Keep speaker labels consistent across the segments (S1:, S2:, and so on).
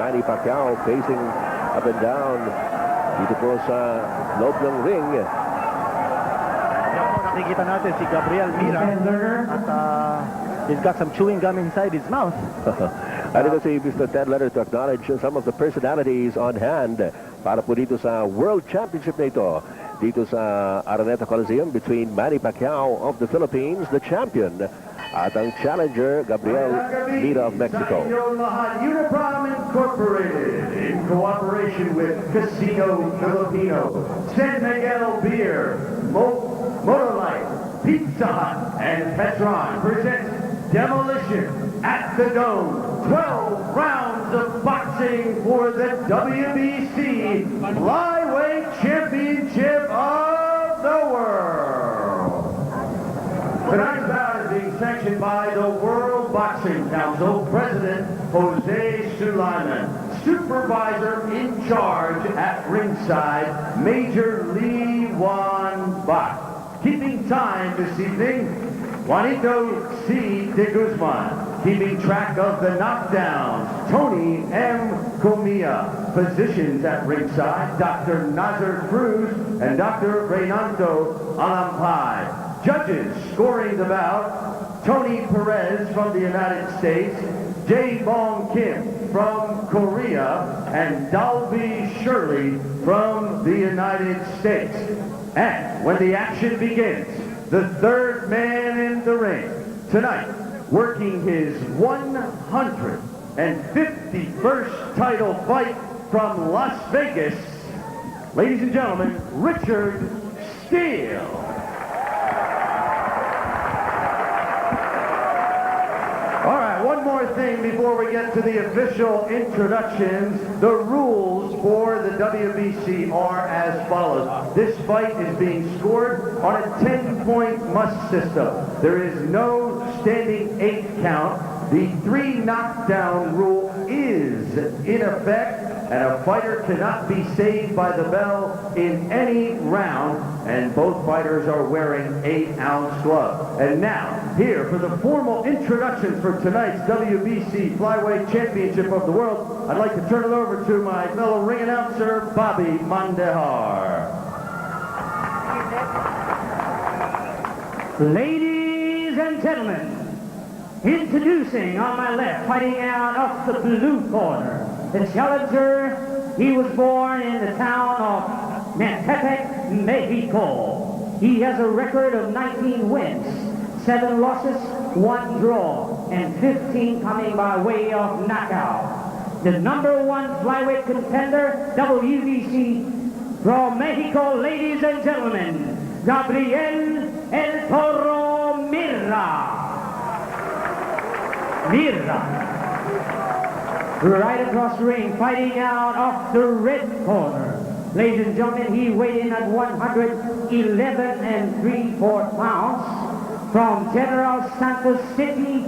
S1: Manny Pacquiao facing up and down dito po sa loob ng ring.
S2: Nakikita natin si Gabriel Mira at he's got some chewing gum inside his mouth.
S1: Ano ko si Mr. Ted Leonard to acknowledge some of the personalities on hand para po dito sa World Championship na ito. Dito sa Araneta Coliseum between Manny Pacquiao of the Philippines, the champion, at ang challenger, Gabriel Mira of Mexico.
S3: Uniprom Incorporated, in cooperation with Casino Filipino, San Miguel Beer, Motorlight, Pizza Hut, and Petron presents Demolition at the Dome. 12 rounds of boxing for the WBC Flyweight Championship of the World. Tonight's bout is being sanctioned by the World Boxing Council President Jose Sulaiman, supervisor in charge at ringside, Major Lee Wan Bak. Keeping time this evening, Juanito C. de Guzman. Keeping track of the knockdowns, Tony M. Comia. Physicians at ringside, Dr. Nazar Cruz and Dr. Reynaldo Alampay. Judges scoring the bout, Tony Perez from the United States, Jae Bong Kim from Korea, and Dalby Shirley from the United States. And when the action begins, the third man in the ring tonight, working his 151st title fight from Las Vegas, ladies and gentlemen, Richard Steele. All right, one more thing before we get to the official introductions. The rules for the WBC are as follows. This fight is being scored on a 10-point must system. There is no standing 8 count. The 3 knockdown rule is in effect, and a fighter cannot be saved by the bell in any round, and both fighters are wearing 8-ounce gloves. And now, here for the formal introductions for tonight's WBC Flyweight Championship of the World, I'd like to turn it over to my fellow ring announcer, Bobby Mandehar.
S4: Ladies and gentlemen, introducing on my left, fighting out of the blue corner, the challenger. He was born in the town of Metepec, Mexico. He has a record of 19 wins, 7 losses, 1 draw, and 15 coming by way of knockout. The #1 flyweight contender, WBC, from Mexico, ladies and gentlemen, Gabriel El Toro Mira. Right across the ring, fighting out of the red corner. Ladies and gentlemen, he weighed in at 111 3/4 pounds. From General Santos City,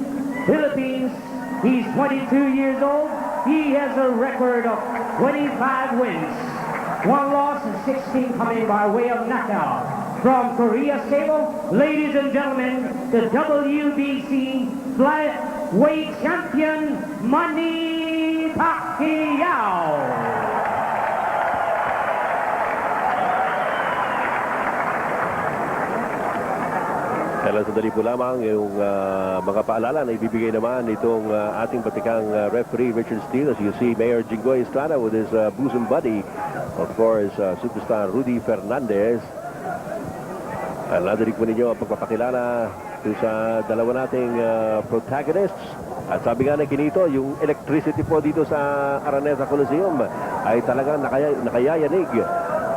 S4: Philippines. He's 22 years old. He has a record of 25 wins, 1 loss, and 16 coming by way of knockout. From Korea Stable, ladies and gentlemen, the WBC Flyweight Champion, Manny Pacquiao.
S1: Kailan sandali po lamang yung mga paalala na ibibigay naman itong ating batikang referee Richard Steele. As you see, Mayor Jinggoy Estrada with his bosom buddy, of course, superstar Rudy Fernandez. Nadinig po ninyo ang pagpapakilala sa dalawa nating protagonists. At sabi nga na Kinito, yung electricity po dito sa Araneta Coliseum ay talagang nakayayanig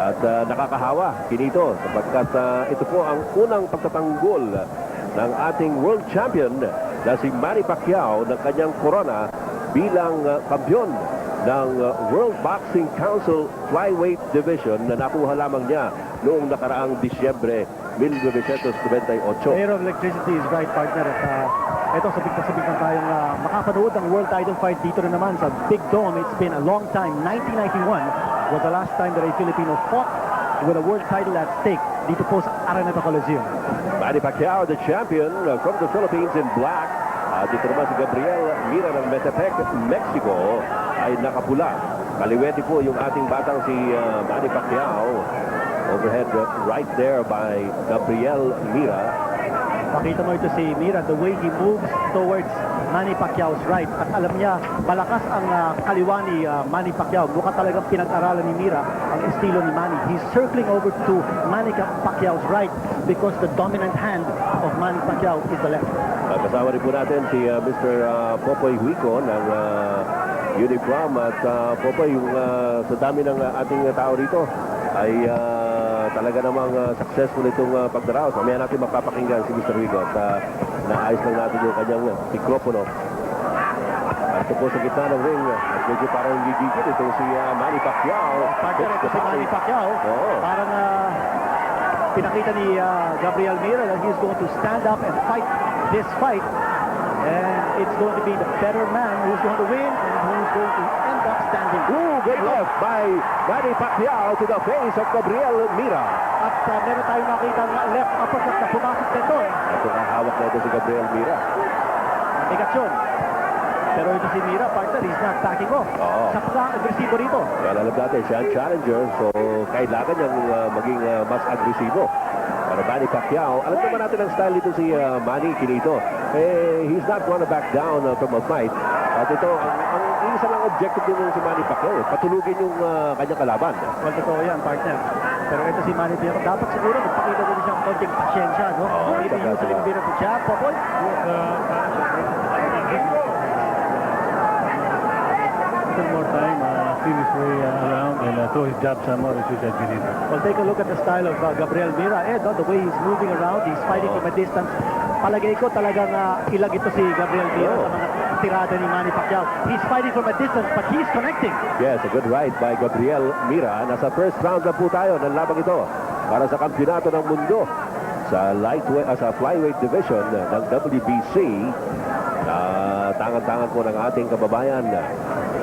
S1: at nakakahawa, Kinito, sapagkat ito po ang unang pagtatanggol ng ating world champion na si Manny Pacquiao ng kanyang corona bilang kampiyon ng World Boxing Council Flyweight Division na nakuha lamang niya noong nakaraang Disyembre 1998.
S2: Air of electricity is right, partner. At ito, sabik na tayong makapanood ang world title fight dito na naman sa Big Dome. It's been a long time. 1991 was the last time that a Filipino fought with a world title at stake dito po sa Araneta Coliseum.
S1: Manny Pacquiao, the champion from the Philippines in black. Dito naman si Gabriel Mira ng Metepec, Mexico. ay nakapula. Kaliwete po yung ating batang si Manny Pacquiao. Overhead right there by Gabriel Mira.
S2: Makita mo ito si Mira, the way he moves towards Manny Pacquiao's right. At alam niya, malakas ang kaliwa ni Manny Pacquiao. Mukha talagang pinag-aralan ni Mira ang estilo ni Manny. He's circling over to Manny Pacquiao's right because the dominant hand of Manny Pacquiao is the left.
S1: Kasama rin po natin si Mr. Popoy Huico ng Uniform. At Popoy, yung sa dami ng ating tao rito ay talaga namang successful itong pagdaraos. Mamaya natin mapapakinggan si Mr. Huico at naayos lang natin yung kanyang mikropono. At ito po sa gitna ng ring at medyo parang gigigit itong si Manny Pacquiao.
S2: Partner, ito si Manny Pacquiao.
S1: Oo.
S2: Parang pinakita ni Gabriel Mira that he's going to stand up and fight this fight. And it's going to be the better man who's going to win and who's going to end up standing.
S1: Ooh, good left by Manny Pacquiao to the face of Gabriel Mira.
S2: At meron tayong nakita ng left uppercut na pumasok nito.
S1: Ito nga hawak na ito si Gabriel Mira.
S2: Bigat yun. Pero ito si Mira, partner, he's not backing off.
S1: Oo.
S2: Saksa, agresibo rito.
S1: Well, alam natin, siya ang challenger, so kailangan niyang maging mas agresibo. Pero Manny Pacquiao, alam naman natin ang style dito si Manny Quinito. He's not gonna back down from a fight. At ito, ang isa lang objective din si Manny Pacquiao, patulugin yung kanyang kalaban.
S2: Well, totoo yan, partner. Pero ito si Manny Pacquiao, dapat siguro magpakita din siyang konting pasyensya, no?
S1: Oo,
S2: Maybe
S1: saka-
S2: use a little bit of the jab, Popoy.
S5: Little more time, feel his way around and throw his jab somewhere, as you said, Benito.
S2: Well, take a look at the style of Gabriel Mira. No? The way he's moving around, he's fighting from a distance. Palagay ko talagang ilag ito si Gabriel Mira sa mga tirada ni Manny Pacquiao. He's fighting from a distance, but he's connecting.
S1: Yes, a good right by Gabriel Mira. Nasa first round na po tayo ng labang ito para sa kampiyonato ng mundo sa sa flyweight division ng WBC. Tangan-tangan po ng ating kababayan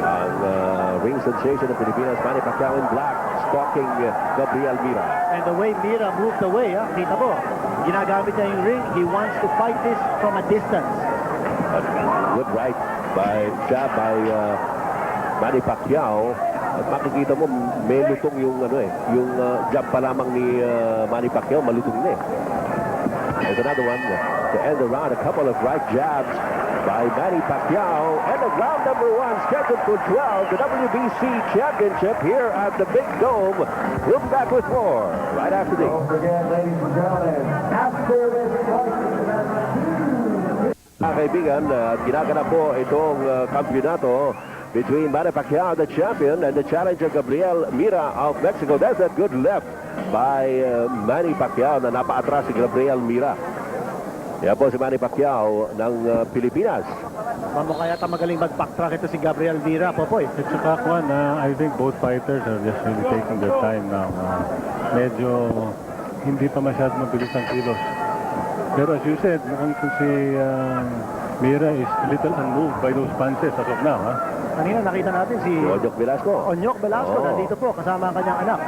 S1: ang ring sensation ng Pilipinas, Manny Pacquiao in black, stalking Gabriel Mira.
S2: And the way Mira moved away, kita mo, ginagamit niya yung ring. He wants to fight this from a distance.
S1: A good right by jab by Manny Pacquiao. At makikita mo, may lutong yung yung jab pa lamang ni Manny Pacquiao, malutong na eh. There's another one to end the round. A couple of right jabs by Manny Pacquiao. And of round number 1 scheduled for 12, the WBC Championship here at the Big Dome. We'll be back with more right after this.
S3: Don't forget, ladies and gentlemen, after this fight,
S1: Mga kaibigan, ginaganap po itong kampiyonato between Manny Pacquiao, the champion, and the challenger Gabriel Mira of Mexico. That's a good left by Manny Pacquiao na napaatras si Gabriel Mira. Yan po si Manny Pacquiao ng Pilipinas.
S2: Mamukha yata magaling mag-backtrack ito si Gabriel Mira, Popoy.
S5: At saka, Juan, I think both fighters are just really taking their time now. Medyo hindi pa masyado mabilis ang kilos. Pero as you said, mukhang si Mira is a little unmoved by those punches as of now.
S2: Kanina nakita natin si
S1: Onyok Velasco.
S2: Onyok Velasco,
S1: Oo.
S2: nandito po kasama ang kanyang anak.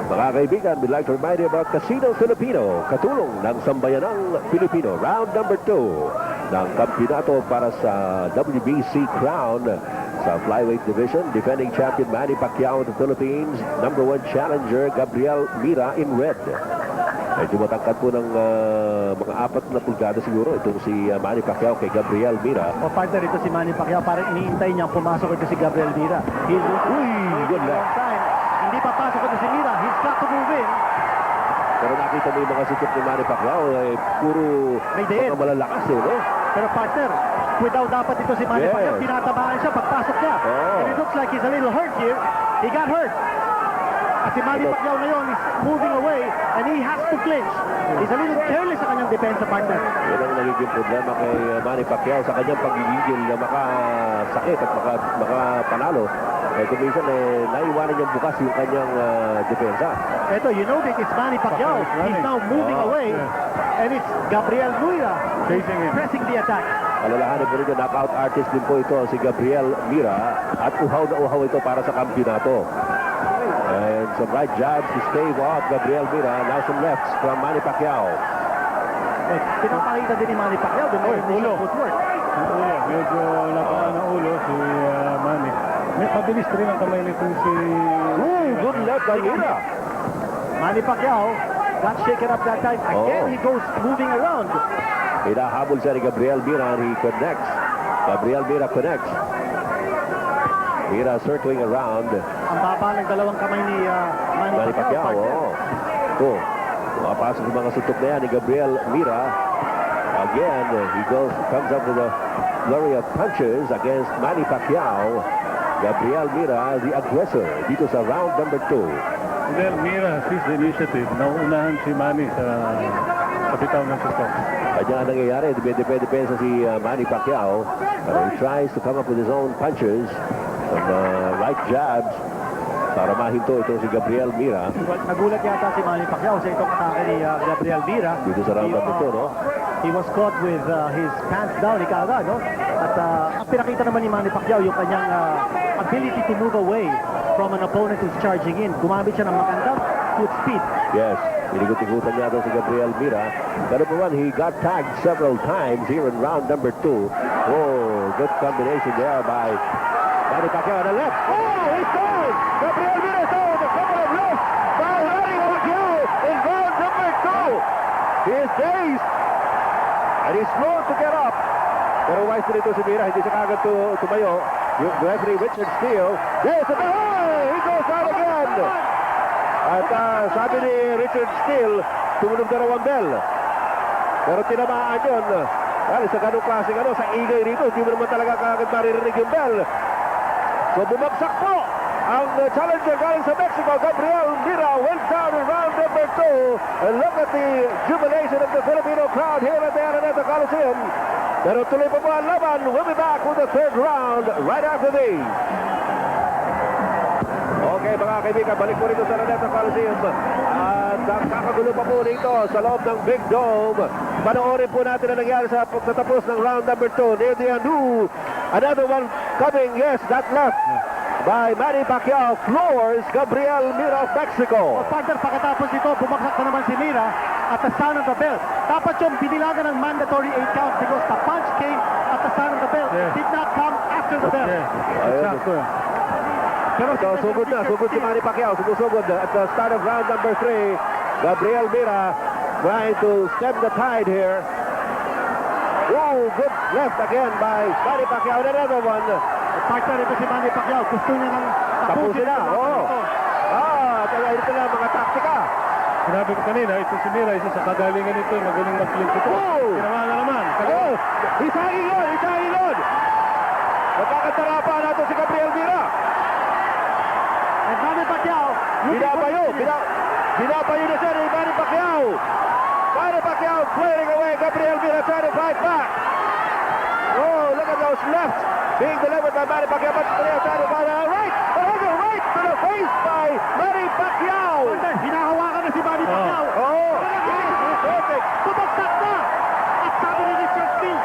S1: Mga kaibigan, we'd like to remind you about Casino Filipino, katulong ng sambayanang Pilipino. Round number 2 ng kampyonato para sa WBC crown sa flyweight division. Defending champion Manny Pacquiao of the Philippines. Number 1 challenger Gabriel Mira in red. Medyo matangkad po ng mga 4 na pulgada siguro itong si Manny Pacquiao kay Gabriel Mira.
S2: O partner, ito si Manny Pacquiao. Parang iniintay niyang pumasok ito si Gabriel Mira. He's
S1: good left.
S2: time. Hindi papasok ito si Mira. He's got to move in.
S1: Pero nakita mo yung mga sikip ni Manny Pacquiao, puro
S2: May diin.
S1: mga malalakas no?
S2: Pero partner, without dapat ito si Manny
S1: Yes.
S2: Pacquiao. Tinatamaan siya pagpasok niya.
S1: Oh.
S2: And it looks like he's a little hurt here. He got hurt. At si Manny Pacquiao ngayon is moving away and he has to clinch. He's a little careless sa kanyang depensa, partner.
S1: Yan ang nagiging problema kay Manny Pacquiao sa kanyang pagigigil na makasakit at makapanalo. Kung minsan naiwanan niyang bukas yung kanyang depensa.
S2: Ito, you know that it's Manny Pacquiao. He's now moving
S1: Oh,
S2: away. And it's Gabriel Mira
S5: Chasing him.
S2: pressing the attack.
S1: Alalahanin po rin yung knockout artist din po ito si Gabriel Mira at uhaw na uhaw ito para sa kampyonato. And some right jabs to stave off Gabriel Mira. Now some lefts from Manny Pacquiao.
S2: Eh, pinapakita din ni Manny Pacquiao. The more
S5: ulo.
S2: footwork.
S5: Ang ulo, medyo labanan ng ulo si Manny. Mabilis rin ang kamay nitong si...
S1: Good left by Mira.
S2: Manny Pacquiao got shaken up that time. Again,
S1: Oh.
S2: he goes moving around.
S1: Hinahabol siya ni Gabriel Mira and he connects. Gabriel Mira connects. Mira circling around.
S2: Ang baba ng dalawang kamay ni Manny
S1: Manny
S2: Pacquiao.
S1: Pacquiao,
S2: partner.
S1: oo. Ito, makapasok yung mga suntok na yan ni Gabriel Mira. Again, he comes up with a flurry of punches against Manny Pacquiao. Gabriel Mira, the aggressor, dito sa round number 2.
S5: Well, Mira sees the initiative. Nauunahan si Manny sa kapitaw ng suntok.
S1: Kanya ang nangyayari, depensa si Manny Pacquiao. Pero he tries to come up with his own punches and right jabs para mahinto ito si Gabriel Mira
S2: Well, nagulat yata si Manny Pacquiao sa itong atake ni Gabriel Mira.
S1: dito sa round number 2, no?
S2: He was caught with his pants down, ikaga, no? At ang pinakita naman ni Manny Pacquiao yung kanyang ability to move away from an opponent who's charging in. Gumamit siya ng magandang foot speed.
S1: Yes, inigot-igutan niya ito si Gabriel Mira. Pero po man, he got tagged several times here in round number 2. Oh, good combination there by Manny Pacquiao on the left. Oh, he's down! Gabriel Mira is down with a couple of left by Manny Pacquiao in round number 2. He is dazed and he's slow to get up. Pero wise din ito si Mira, hindi siya kagad tumayo. Yung referee Richard Steele, there's a he goes out again. At sabi ni Richard Steele, tumunog na raw ang bell. Pero tinamaan yun. Dahil sa ganong klase, sa ingay rito, hindi mo naman talaga kagad maririnig yung bell. So bumagsak po ang challenger galing sa Mexico. Gabriel Mira went down in round number 2. And look at the jubilation of the Filipino crowd here at the Araneta Coliseum. Pero tuloy pa po ang laban. We'll be back with the third round right after these. Okay, mga kaibigan, balik po rito sa Araneta Coliseum. At kakagulo pa po rito sa loob ng Big Dome. Panoorin po natin ang nangyari sa pagtatapos ng round number 2. Near the end, another one coming, yes, that left by Manny Pacquiao floors Gabriel Mira of Mexico.
S2: O partner, pagkatapos ito, bumagsak na naman si Mira at the sound of the bell. Dapat yung binilagan ng mandatory 8 count because the punch came at the sound of the bell.
S5: Yes.
S2: It did not come after the bell.
S5: Sakto.
S2: Pero
S1: Ito, sugod si Manny Pacquiao. Sumusugod at the start of round number 3. Gabriel Mira trying to stem the tide here. Oh, good left again by Manny Pacquiao. Another one.
S2: partner, ito si Manny Pacquiao. Gusto niya ng
S1: Tapusin na. Oo. Kaya ito na mga taktika.
S5: Sinabi ko kanina, ito si Mira, isa sa kagalingan nito, magaling mag-flip ito.
S1: Oh!
S5: Tinamaan na naman.
S1: Oh, isangin yun. Nagkakatarapan natin si Gabriel Mira.
S2: And Manny Pacquiao.
S1: Binabayo na siya ni Manny Pacquiao. Manny Pacquiao clearing away. Gabriel Mira trying to fight back. Oh, look at those left being delivered by Manny Pacquiao. But Mira trying to fight right. Another right to the face by Manny Pacquiao.
S2: Hinahawakan na si Manny Pacquiao.
S1: Oh, perfect.
S2: Bumagsak na. At sabi ni Richard Steele,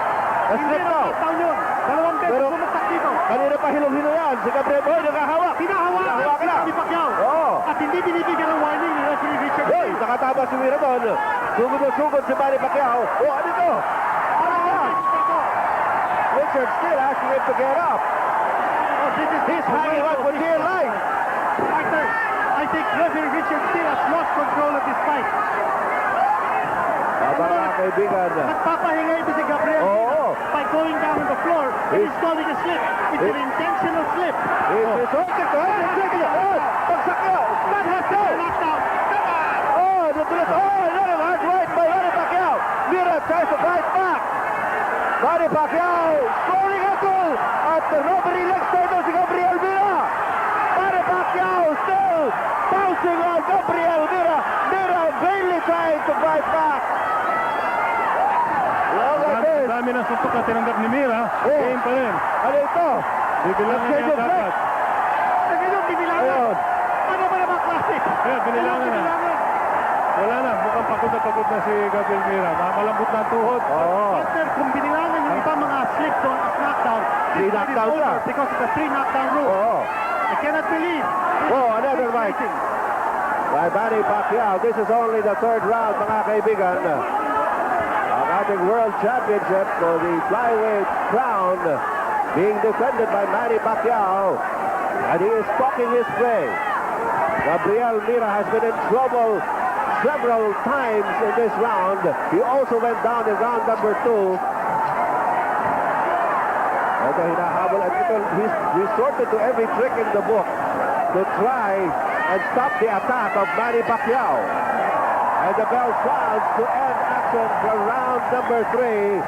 S1: That's
S2: hindi
S1: it
S2: na
S1: now.
S2: taon yun. Dalawang beses
S1: Pero-
S2: bumagsak dito.
S1: Kanina pa hilong-hilo yan. Si Gabriel Boy nakahawak.
S2: Hinahawakan si
S1: na.
S2: Manny Pacquiao.
S1: Oo.
S2: At hindi binibigyan ng warning ni referee Richard
S1: Hoy,
S2: Steele.
S1: nakatama si Mira doon. Sugod na sugod si Manny Pacquiao. Oh, ano ito? Ano yan? Richard Steele asking him to get up.
S2: Oh, this is
S1: He's hanging on for dear life.
S2: Partner, I think referee Richard Steele has lost control of this fight.
S1: Mga kaibigan.
S2: Nagpapahinga ito si Gabriel
S1: Oo.
S2: by going down on the floor. He's calling a slip. It's an intentional slip.
S1: He's holding to him. Oh, pagsak niya.
S2: That has to be knocked out. Come on!
S1: Oh, natuloy. Oh, another hard right by Manny Pacquiao. Mira tries to fight back. Manny Pacquiao scoring a goal at the robbery legs title si Gabriel Mira. Manny Pacquiao still bouncing on Gabriel Mira. Mira vainly trying to fight back. Look at this.
S5: Dami ng suntok na tinanggap ni Mira.
S1: Oh.
S5: Game pa rin.
S1: Ano ito?
S5: Bibilangan niya
S1: Schedule
S5: dapat.
S2: Sa ganyan, binilangan.
S1: Ayun.
S2: Ano ba naman klase?
S5: Kaya binilangan na. Wala na. Mukhang pagod na si Gabriel Mira. Malambot na ang tuhod.
S1: Oo.
S2: Partner, kung binilangan yung iba mga slips on a knockdown,
S1: Three
S2: this fight is
S1: knockdown
S2: over
S1: na.
S2: because of the 3 knockdown rule.
S1: Oo.
S2: I cannot believe.
S1: Oh, another right. By Manny Pacquiao. This is only the third round, mga kaibigan. Ang ating World Championship for the flyweight crown being defended by Manny Pacquiao. and he is stalking his prey. Gabriel Mira has been in trouble several times in this round. He also went down in round number 2. Ito hinahabol at ito, he's resorted to every trick in the book to try and stop the attack of Manny Pacquiao. And the bell sounds to end action for round number 3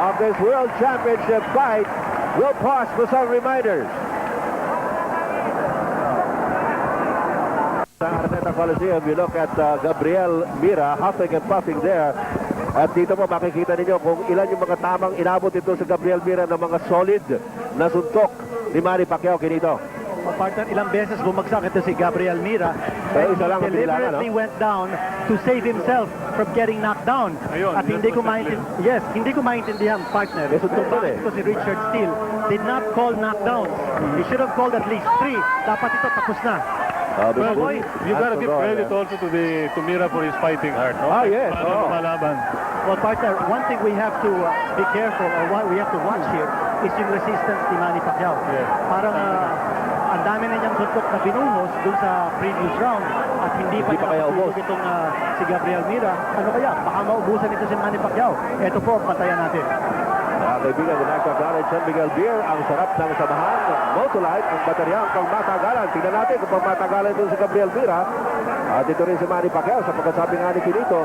S1: of this World Championship fight. We'll pause for some reminders. Sa Araneta Coliseum, you look at Gabriel Mira huffing and puffing there. At dito po makikita ninyo kung ilan yung mga tamang inabot ito sa Gabriel Mira ng mga solid na suntok ni Manny Pacquiao kinito.
S2: Partner, ilang beses bumagsak ito si Gabriel Mira.
S1: Pero isa lang ang
S2: Deliberately
S1: kailangan, no?
S2: went down to save himself from getting knocked down.
S5: Ayun,
S2: At hindi ko maintindihan, partner.
S1: May suntok
S2: Kung
S1: doon
S2: bakit ito si Richard Steele did not call knockdowns. He should have called at least 3. Dapat ito tapos na.
S5: Well, you gotta give credit also to Mira for his fighting heart. No?
S1: Ah, yes.
S5: Paano lumalaban?
S2: Well, partner, one thing we have to be careful, or what we have to watch here, is yung resistance ni Manny Pacquiao.
S5: Yes.
S2: Parang ang dami na niyang suntok na binuhos dun sa previous round at hindi pa
S1: kaya ubos.
S2: itong si Gabriel Mira. Ano kaya? Baka maubusan ito si Manny Pacquiao. Ito po, patayan natin.
S1: Mga kaibigan, the National College San Miguel Beer, ang sarap ng samahan. Motolite, ang bataryang pang matagalan. Tingnan natin kung pang matagalan ito si Gabriel Mira. At ito rin si Manny Pacquiao. Sapagkat sabi nga ni Kinito,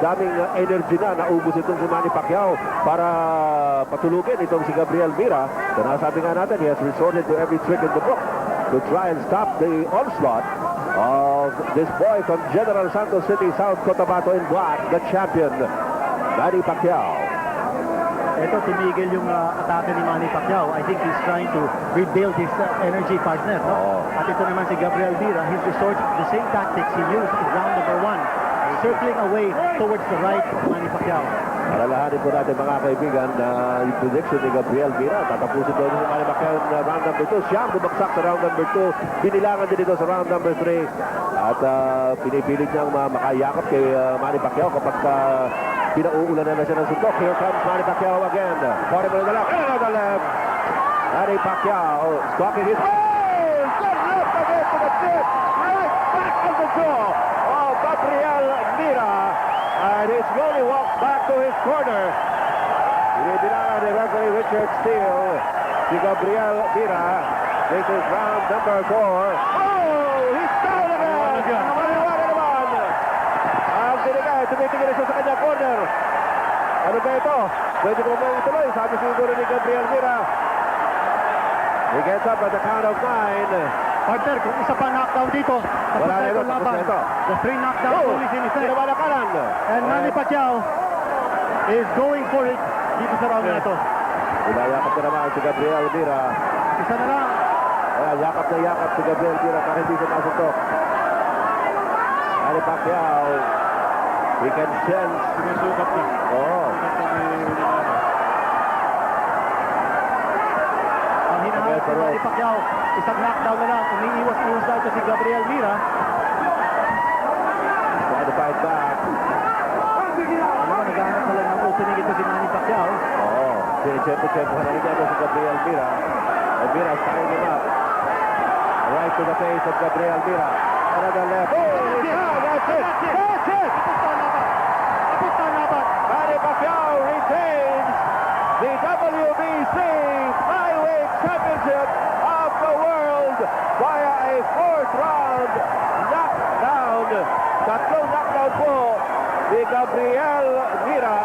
S1: daming energy na naubos itong si Manny Pacquiao para patulugin itong si Gabriel Mira. Kaya sabi nga natin, he has resorted to every trick in the book to try and stop the onslaught of this boy from General Santos City, South Cotabato in black, the champion, Manny Pacquiao.
S2: Ito, tumigil yung atake ni Manny Pacquiao. I think he's trying to rebuild his energy, partner. No?
S1: Oo.
S2: At ito naman si Gabriel Mira, he's resorting to the same tactics he used in round number 1. Circling away towards the right of Manny Pacquiao.
S1: Alalahanin po natin mga kaibigan na yung prediction ni Gabriel Mira. Tatapusin daw ni Manny Pacquiao na round number 2. Siya ang bumagsak sa round number 2. Binilangan din ito sa round number 3. At pinipilit niyang makayakap kay Manny Pacquiao kapag pinauulan na siya ng suntok. Here comes Manny Pacquiao again. Forty mo na lang. Another left. Manny Pacquiao stalking his... Oh! Good left again to the tip. Right back of the jaw of Gabriel Mira. And he slowly walks back to his corner. Binibilangan ni referee Richard Steele. Si Gabriel Mira. This is round number 4. Oh! He's down again. Nakaliwala naman. Ang dinigay. Tumitigil na siya sa kanyang corner. Ano ba ito? Pwede mo mong ituloy. Sabi siguro ni Gabriel Mira. He gets up at the count of 9.
S2: Partner, kung isa pa knockdown dito, tapos
S1: Wala
S2: na
S1: na ito,
S2: itong
S1: tapos
S2: laban.
S1: na ito.
S2: The 3 knockdowns
S1: Oh!
S2: only in effect.
S1: Ginawa na kanan.
S2: And Manny Pacquiao is going for it dito sa round na ito.
S1: Inayakap na naman si Gabriel Mira.
S2: Isa na lang.
S1: Ayan, yakap na yakap si Gabriel Mira para hindi siya masuntok. Manny Pacquiao. He can sense.
S5: Sinusukat na.
S1: Oo.
S2: Ang hinahanap si Manny Pacquiao, isang knockdown na lang. Umiiwas-iwas na ito si Gabriel Mira.
S1: Try to fight back.
S2: Ano, naghahanap na lang ng opening ito si Manny Pacquiao.
S1: Oo. Sinichepo-chepo ka na rin dito si Gabriel Mira. And Mira is tying him up. Right to the face of Gabriel Mira. Another left. Oh, yeah, that's it. That's it.
S2: Tapos na laban.
S1: Manny Pacquiao retains the WBC Flyweight Championship of the world via a 4th round knockdown. Tatlong knockdown po ni Gabriel Mira.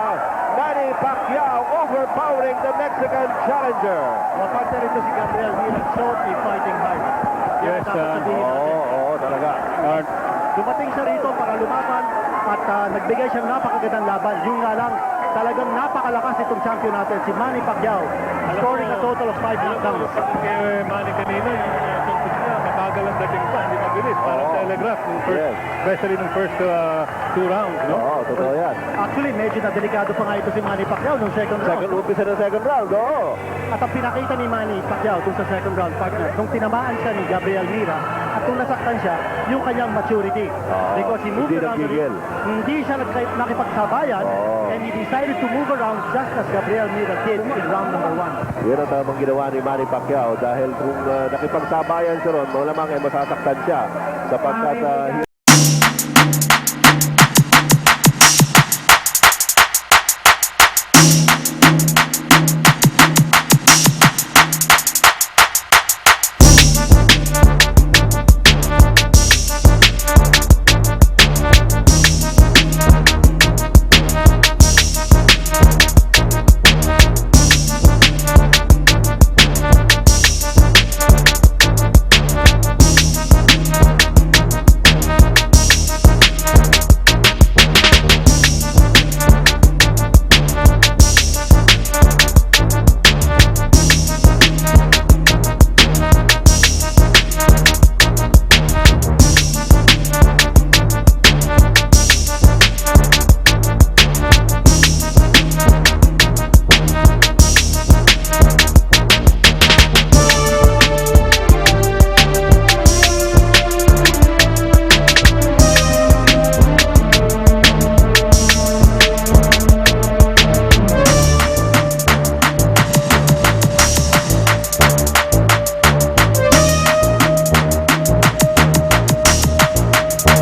S1: Manny Pacquiao overpowering the Mexican challenger.
S2: Partner ito si Gabriel Mira, showed a fighting heart.
S5: Yes,
S1: Oo, talaga.
S2: Dumating siya rito para lumaban at nagbigay siyang napakagandang laban. Yung nga lang, talagang napakalakas itong champion natin, si Manny Pacquiao, scoring a total of 5 knockdowns.
S5: Kay Manny kanina, yung tungkol niya, mabagal ang dating pa, hindi mabilis. Parang
S1: Oo.
S5: telegraph.
S1: Yes.
S5: Especially nung first 2 rounds, no?
S1: Oo, totoo yan.
S2: Actually, medyo na delikado pa nga ito si Manny Pacquiao nung second round.
S1: Umpisa ng second round, oo.
S2: At ang pinakita ni Manny Pacquiao dun sa second round, partner, nung tinamaan siya ni Gabriel Mira at nung nasaktan siya, yung kanyang maturity. Because he moved
S1: Hindi
S2: around,
S1: nagigil.
S2: hindi siya nakipagsabayan, and he decided to move around just as Gabriel Mira did in round number 1.
S1: Yan ang tamang ginawa ni Manny Pacquiao dahil kung nakipagsabayan siya ron, malamang ay masasaktan siya sapagkat